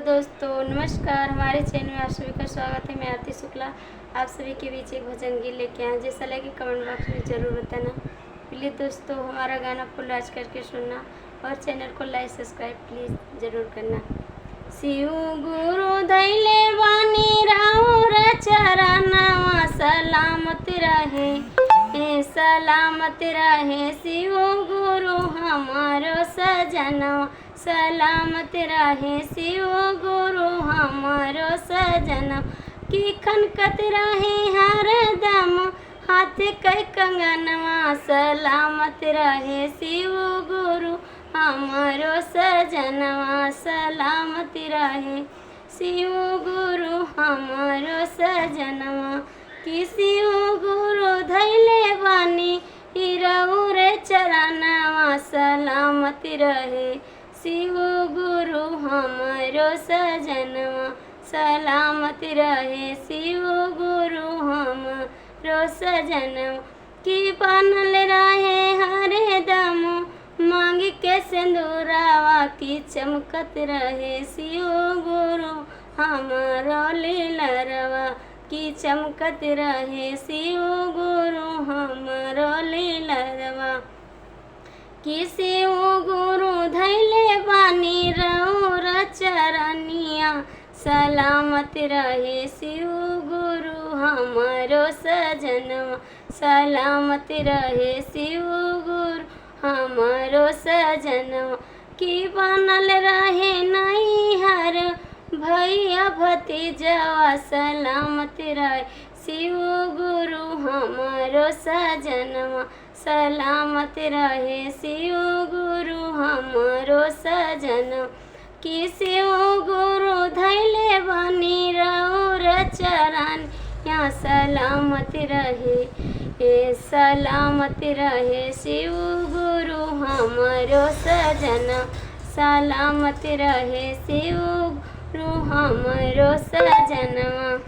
दोस्तों, नमस्कार। हमारे चैनल में आप सभी का स्वागत है। मैं आरती शुक्ला आप सभी के बीच एक भजन गीत लेके आए। जैसा लगे कमेंट बॉक्स में ज़रूर बताना। प्लीज़ दोस्तों, हमारा गाना फुल वॉच करके सुनना और चैनल को लाइक सब्सक्राइब प्लीज़ ज़रूर करना। शिव गुरु दैले बानी राउर चरणवा सलामत रहे, सलामत रहे। शिव गुरु हमारो सजनवा सलामत रहे। शिव गुरु हमारो सजनवा की खनकत रहे हरदम हाथ कई कंगनवा सलामत रहे। शिव गुरु हमारो सजनवा सलामत रहे। शिव गुरु हमारो सजनवा कि शिव गुरु धैले बानी रउर चरणवा सलामत रहे। शिव गुरु हमारो सजनवा सलामत रहे। शिव गुरु हमारो सजनवा की बनल रहे हरदम मांग के सिंदूरावा की चमकत रहे। शिव गुरु हमारो लीलरवा की चमकत रहे। शिव गुरु हमारो लीलरवा कि शिव गुरु धैले बानी रउर चरनिया सलामत रहे। शिव गुरु हमारो सजनवा सलामत रहे। शिव गुरु हमारो सजनवा की बनल रहे नैहर भैया भतीजवा सलामत रहे। शिव गुरु हमारो सजनवा सलामत रहे। शिव गुरु हमारो सजनवा कि शिव गुरु धैले बानी रउर चरण या सलामत रहे, सलामत रहे। शिव गुरु हमारो सजनवा सलामत रहे। शिव गुरु हमारो सजनवा।